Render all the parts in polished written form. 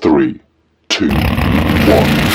3, 2, 1.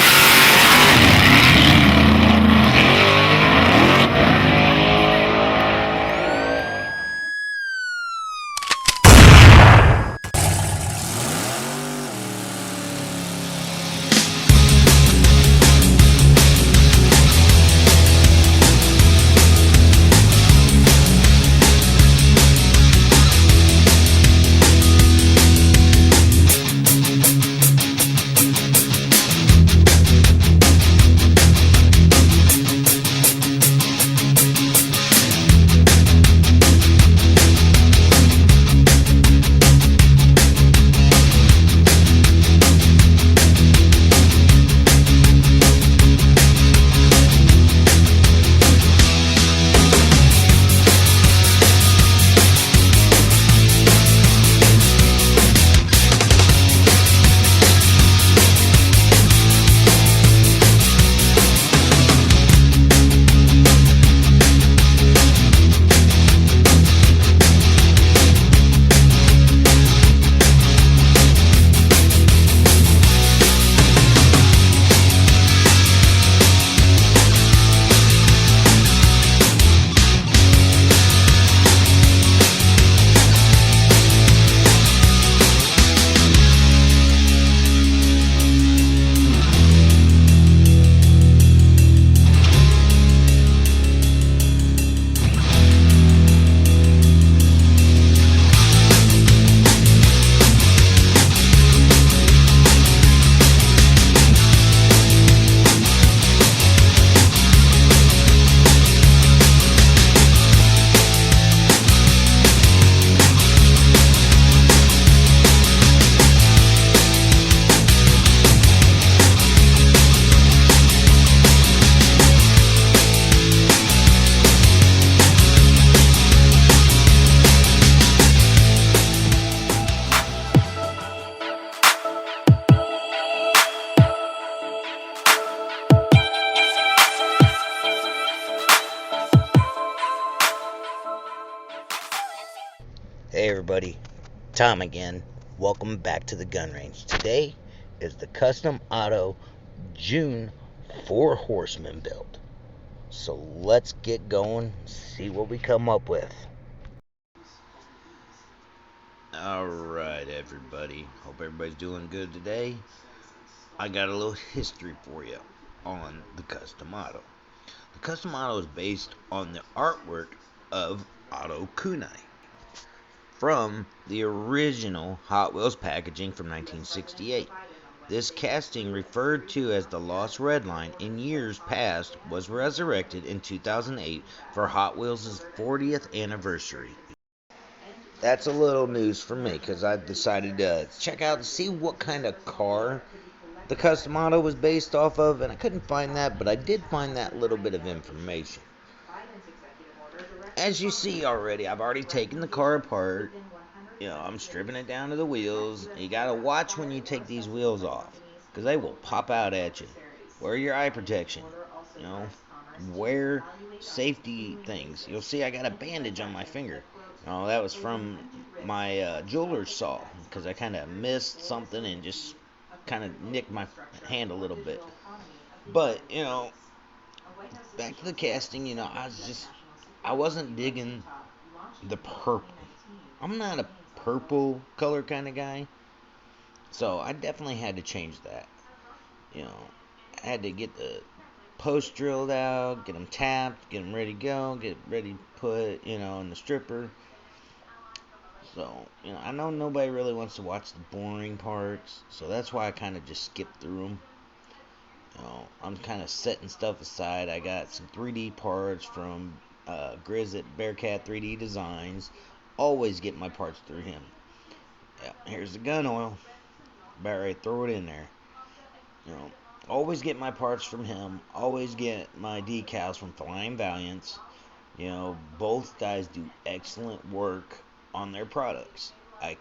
Hey everybody, Tom again. Welcome back to the gun range. Today is the custom Otto June 4 Horsemen build. So let's get going, see what we come up with. Alright everybody, hope everybody's doing good today. I got a little history for you on the custom Otto. The custom Otto is based on the artwork of Otto Kunai from the original Hot Wheels packaging from 1968. This casting, referred to as the Lost Red Line in years past, was resurrected in 2008 for Hot Wheels' 40th anniversary. That's a little news for me because I decided to check out and see what kind of car the custom Otto was based off of, and I couldn't find that, but I did find that little bit of information. As you see already, I've already taken the car apart. I'm stripping it down to the wheels. You gotta watch when you take these wheels off, because they will pop out at you. Wear your eye protection. Wear safety things. You'll see I got a bandage on my finger. That was from my jeweler's saw, because I kind of missed something and just kind of nicked my hand a little bit. But, back to the casting, I wasn't digging the purple. I'm not a purple color kind of guy, so I definitely had to change that. I had to get the post drilled out, get them tapped, get them ready to go, get ready to put, in the stripper. So, I know nobody really wants to watch the boring parts, so that's why I kind of just skip through them. I'm kind of setting stuff aside. I got some 3D parts from Grizz at Bearcat 3D Designs. Always get my parts through him. Yeah, here's the gun oil. About ready to throw it in there. Always get my parts from him. Always get my decals from Flying Valiants. Both guys do excellent work on their products. I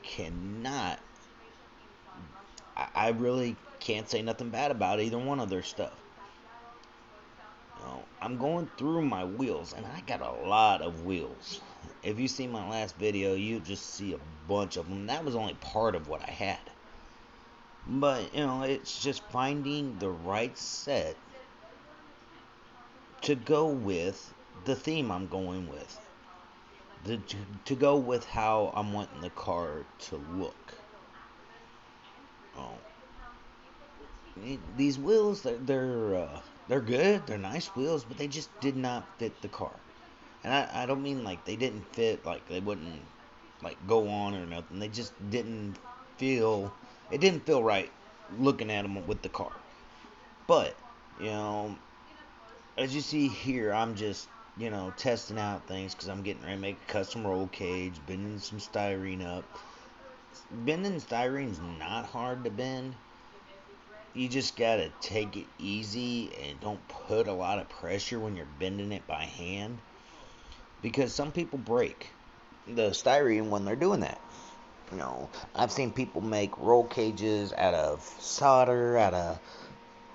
really can't say nothing bad about either one of their stuff. I'm going through my wheels, and I got a lot of wheels. If you see my last video, you just see a bunch of them. That was only part of what I had. But, it's just finding the right set to go with the theme I'm going with. To go with how I'm wanting the car to look. Oh, these wheels, they're good. They're nice wheels, but they just did not fit the car. And I don't mean like they didn't fit, like they wouldn't like go on or nothing. They just didn't feel. It didn't feel right looking at them with the car. But you know, as you see here, I'm just testing out things because I'm getting ready to make a custom roll cage, bending some styrene up. Bending styrene's not hard to bend. You just gotta take it easy and don't put a lot of pressure when you're bending it by hand, because some people break the styrene when they're doing that. I've seen people make roll cages out of solder, out of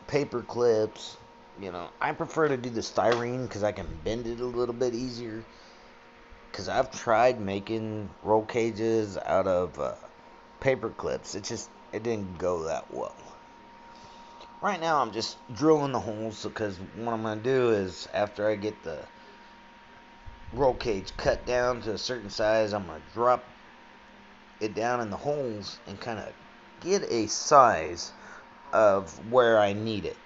paper clips. I prefer to do the styrene because I can bend it a little bit easier. Because I've tried making roll cages out of paper clips. It didn't go that well. Right now I'm just drilling the holes, because what I'm going to do is, after I get the roll cage cut down to a certain size, I'm going to drop it down in the holes and kind of get a size of where I need it.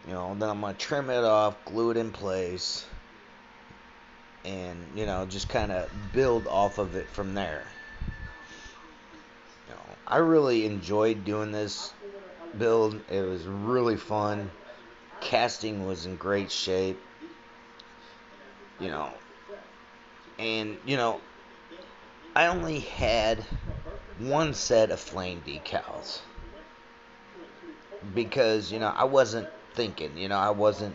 Then I'm going to trim it off, glue it in place, and, just kind of build off of it from there. I really enjoyed doing this build. It was really fun. Casting was in great shape. And, I only had one set of flame decals. Because, I wasn't thinking, I wasn't,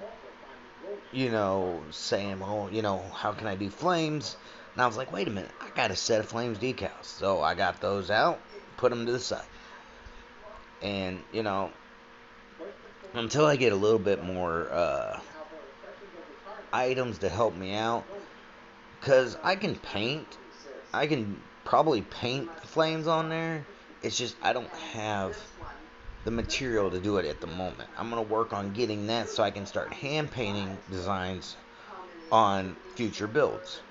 saying, well, how can I do flames? And I was like, wait a minute, I got a set of flames decals. So I got those out, put them to the side. And, until I get a little bit more items to help me out, because I can paint. I can probably paint flames on there. It's just I don't have the material to do it at the moment. I'm going to work on getting that so I can start hand painting designs on future builds.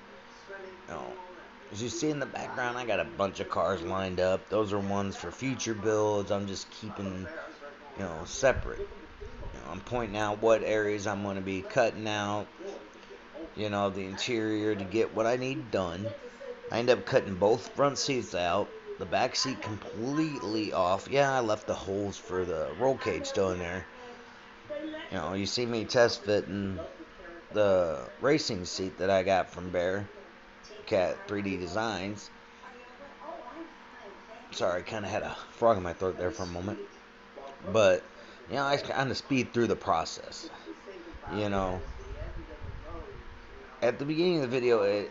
As you see in the background, I got a bunch of cars lined up. Those are ones for future builds. I'm just keeping, separate. I'm pointing out what areas I'm going to be cutting out, the interior to get what I need done. I end up cutting both front seats out, the back seat completely off. Yeah, I left the holes for the roll cage still in there. You see me test fitting the racing seat that I got from Bearcat 3D Designs. Sorry, kind of had a frog in my throat there for a moment. But, I kind of speed through the process. At the beginning of the video,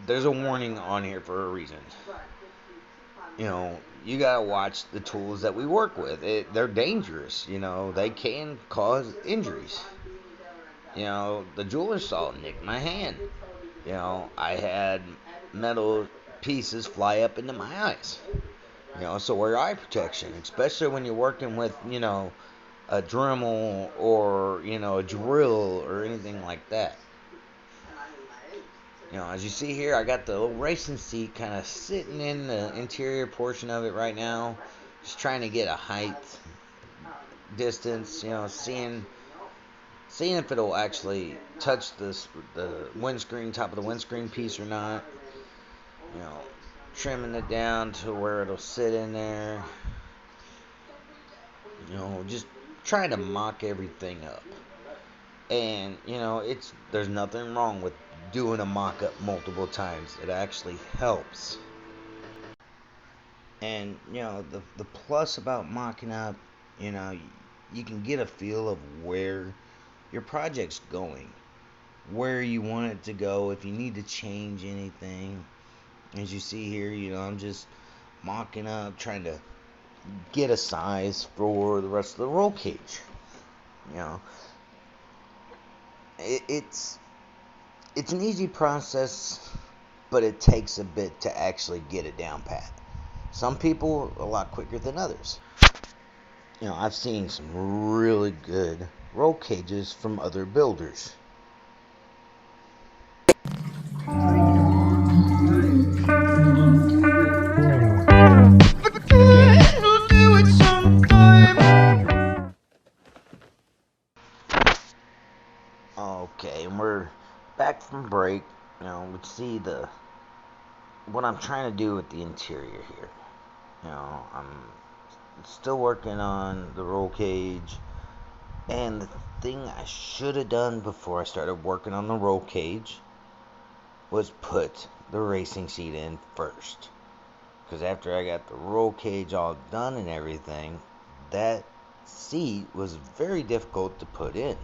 there's a warning on here for a reason. You gotta watch the tools that we work with. They're dangerous. They can cause injuries. The jeweler saw it nick my hand. I had metal pieces fly up into my eyes. So wear eye protection, especially when you're working with, a Dremel or, a drill or anything like that. As you see here, I got the little racing seat kind of sitting in the interior portion of it right now. Just trying to get a height, distance, seeing if it'll actually touch the windscreen, top of the windscreen piece or not. Trimming it down to where it'll sit in there. Just trying to mock everything up. And, there's nothing wrong with doing a mock-up multiple times. It actually helps. And, the plus about mocking up, you can get a feel of where your project's going, where you want it to go, if you need to change anything. As you see here, I'm just mocking up, trying to get a size for the rest of the roll cage. It's an easy process, but it takes a bit to actually get it down pat. Some people a lot quicker than others. You know, I've seen some really good roll cages from other builders. Okay, and we're back from break. You know, we see what I'm trying to do with the interior here. You know, I'm still working on the roll cage, and the thing I should have done before I started working on the roll cage was put the racing seat in first. Because after I got the roll cage all done and everything, that seat was very difficult to put in.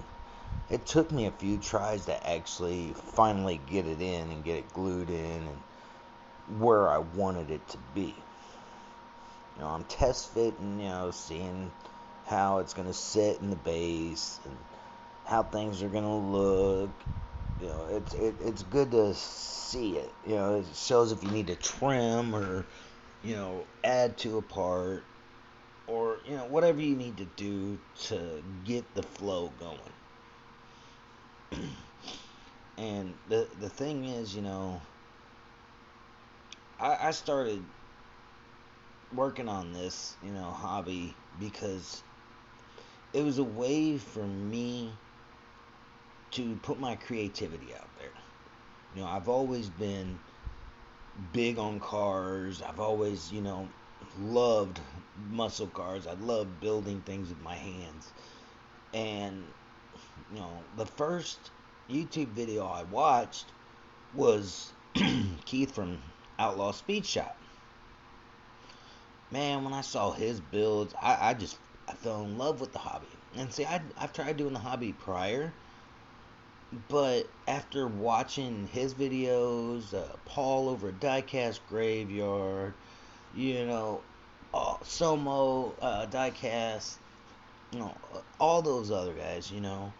It took me a few tries to actually finally get it in and get it glued in and where I wanted it to be. You know, I'm test fitting, you know, seeing how it's going to sit in the base and how things are going to look. You know, it's good to see it. You know, it shows if you need to trim or, you know, add to a part or, you know, whatever you need to do to get the flow going. And the thing is, you know, I started working on this, you know, hobby because it was a way for me to put my creativity out there. You know, I've always been big on cars. I've always, you know, loved muscle cars. I love building things with my hands. And, you know, the first YouTube video I watched was Keith from Outlaw Speed Shop. Man, when I saw his builds, I fell in love with the hobby. And see, I've tried doing the hobby prior, but after watching his videos, Paul over at Dicast Graveyard, you know, Somo, Dicast, you know, all those other guys, you know,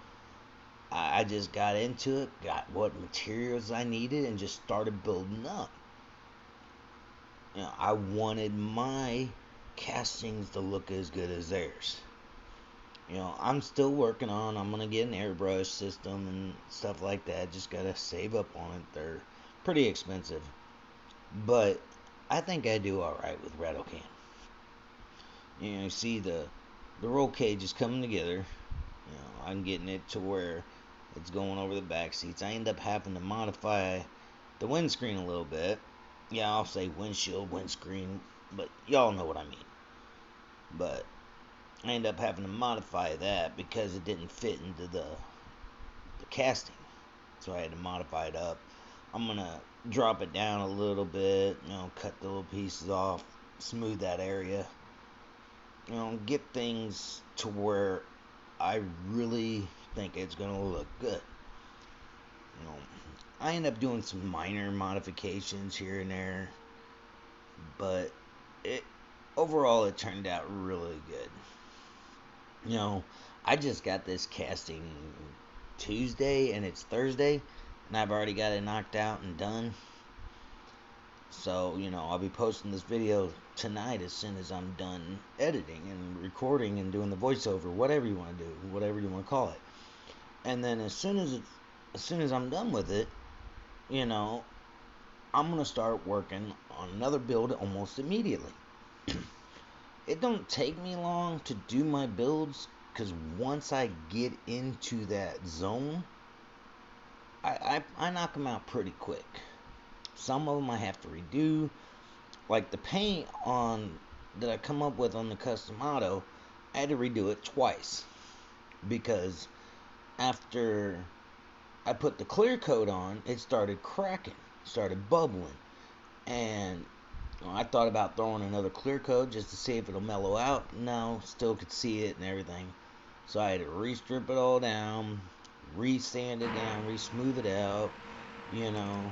I just got into it, got what materials I needed, and just started building up. You know, I wanted my castings to look as good as theirs. You know, I'm still working on. I'm gonna get an airbrush system and stuff like that. Just gotta save up on it. They're pretty expensive, but I think I do all right with rattle can. You know, you see the roll cage is coming together. You know, I'm getting it to where it's going over the back seats. I end up having to modify the windscreen a little bit. Yeah, I'll say windshield, windscreen, but y'all know what I mean. But I end up having to modify that because it didn't fit into the casting. So I had to modify it up. I'm going to drop it down a little bit, you know, cut the little pieces off, smooth that area. You know, get things to where I really think it's going to look good. You know, I end up doing some minor modifications here and there, but overall it turned out really good. You know, I just got this casting Tuesday and it's Thursday, and I've already got it knocked out and done. So, you know, I'll be posting this video tonight as soon as I'm done editing and recording and doing the voiceover, whatever you want to do, whatever you want to call it. And then as soon as I'm done with it, you know, I'm going to start working on another build almost immediately. It don't take me long to do my builds, because once I get into that zone, I knock them out pretty quick. Some of them I have to redo, like the paint on that I come up with on the custom Otto. I had to redo it twice because after I put the clear coat on, it started cracking, started bubbling, and I thought about throwing another clear coat just to see if it'll mellow out. No, still could see it and everything. So I had to re-strip it all down, re-sand it down, re-smooth it out, you know,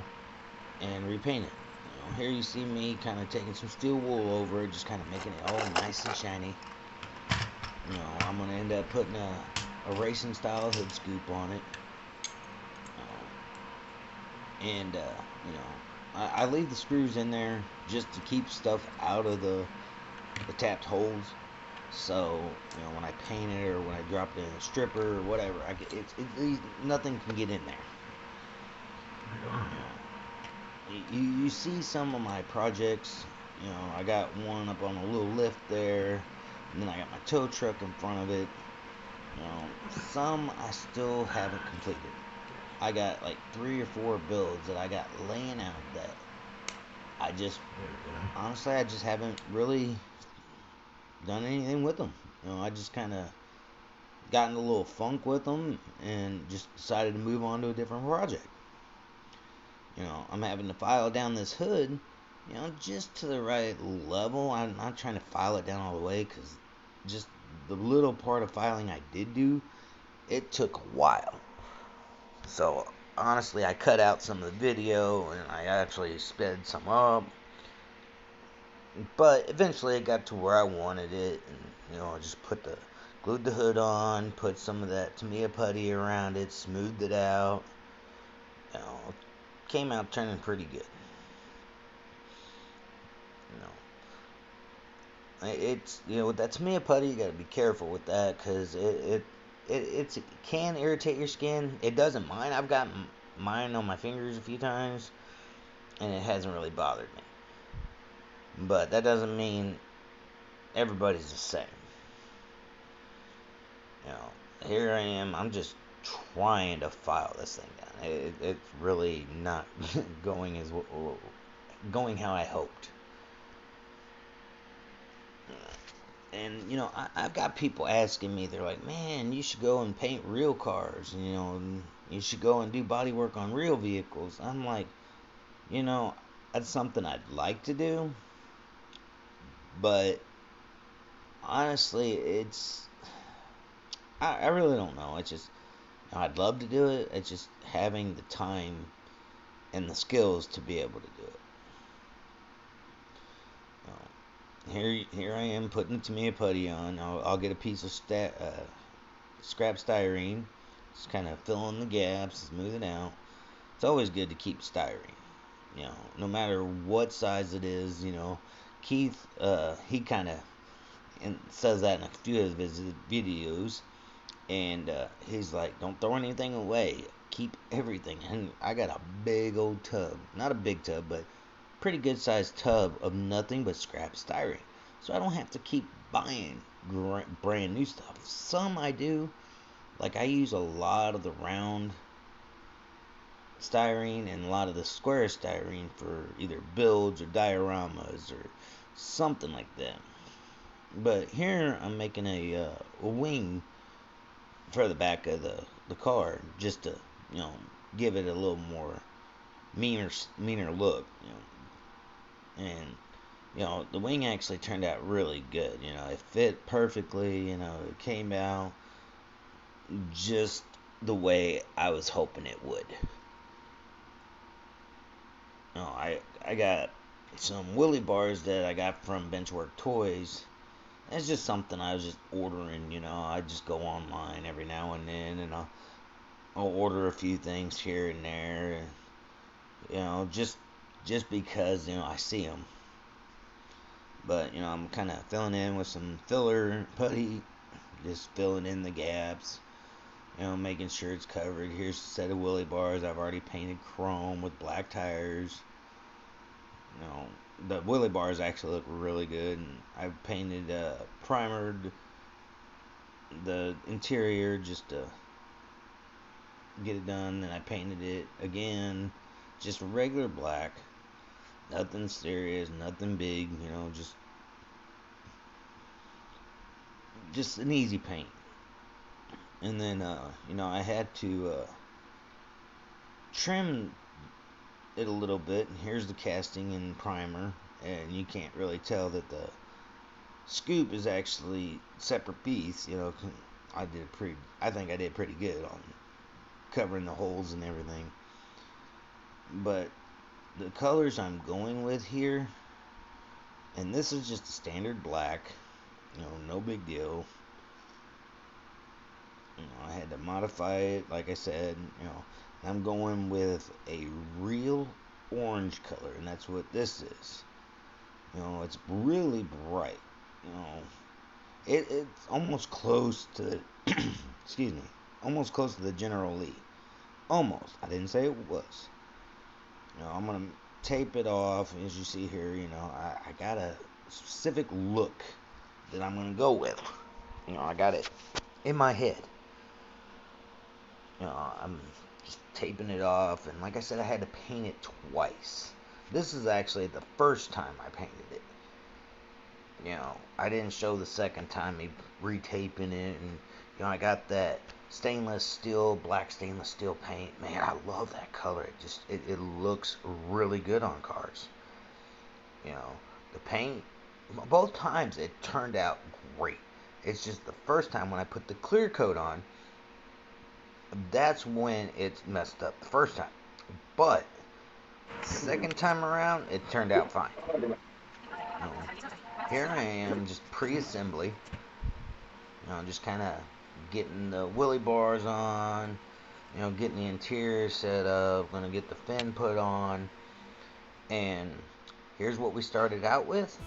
and repaint it. You know, here you see me kind of taking some steel wool over it, just kind of making it all nice and shiny. You know, I'm going to end up putting a racing style hood scoop on it. You know, I leave the screws in there just to keep stuff out of the tapped holes. So, when I paint it or when I drop it in a stripper or whatever, nothing can get in there. You see some of my projects. I got one up on a little lift there, and then I got my tow truck in front of it. Some I still haven't completed. I got like 3 or 4 builds that I got laying out that I just, honestly, I just haven't really done anything with them. I just kind of got in a little funk with them and just decided to move on to a different project. I'm having to file down this hood, just to the right level. I'm not trying to file it down all the way because just the little part of filing I did do, it took a while. So honestly, I cut out some of the video and I actually sped some up. But eventually it got to where I wanted it, and I just glued the hood on, put some of that Tamiya putty around it, smoothed it out. Came out turning pretty good. It's with that Tamiya putty, you gotta be careful with that because it can irritate your skin. It doesn't mine. I've got mine on my fingers a few times, and it hasn't really bothered me. But that doesn't mean everybody's the same. Here I am. I'm just trying to file this thing down. It's really not going how I hoped. And I've got people asking me. They're like, "Man, you should go and paint real cars. And you should go and do body work on real vehicles." I'm like, that's something I'd like to do, but honestly, I really don't know. It's just I'd love to do it. It's just having the time and the skills to be able to do it. Here I am putting the Tamiya putty on. I'll get a piece of scrap styrene, just kind of fill in the gaps, smooth it out. It's always good to keep styrene. No matter what size it is. Keith, he kind of says that in a few of his videos, and he's like, "Don't throw anything away. Keep everything." And I got a big old tub, not a big tub, but pretty good sized tub of nothing but scrap styrene. So I don't have to keep buying brand new stuff. Some I do. Like I use a lot of the round styrene and a lot of the square styrene for either builds or dioramas or something like that. But here I'm making a wing for the back of the car just to give it a little more meaner look. And the wing actually turned out really good. It fit perfectly. It came out just the way I was hoping it would. I got some Willy bars that I got from Benchwork Toys. It's just something I was just ordering. I just go online every now and then, and I'll order a few things here and there. Just because I see them. But I'm kind of filling in with some filler putty, just filling in the gaps. Making sure it's covered. Here's a set of Willy bars. I've already painted chrome with black tires. The Willy bars actually look really good. And I've painted, primered the interior just to get it done. Then I painted it again, just regular black. Nothing serious, nothing big. Just an easy paint. And then, I had to trim it a little bit. And here's the casting and primer. And you can't really tell that the scoop is actually separate piece. I think I did pretty good on covering the holes and everything. But the colors I'm going with here, and this is just a standard black. No big deal. I had to modify it, like I said. I'm going with a real orange color, and that's what this is. You know, it's really bright. You know, it's almost close to, excuse me, almost close to the General Lee. Almost. I didn't say it was. You know, I'm gonna tape it off. As you see here, you know, I got a specific look that I'm gonna go with. You know, I got it in my head. You know, I'm just taping it off, and like I said, I had to paint it twice. This is actually the first time I painted it. You know, I didn't show the second time me retaping it, and you know, I got that stainless steel, black stainless steel paint. Man, I love that color. It looks really good on cars. You know, the paint, both times it turned out great. It's just the first time when I put the clear coat on, that's when it's messed up the first time. But second time around, it turned out fine. You know, here I am, just pre-assembly. You know, just kind of getting the wheelie bars on. You know, getting the interior set up. Gonna get the fin put on. And here's what we started out with.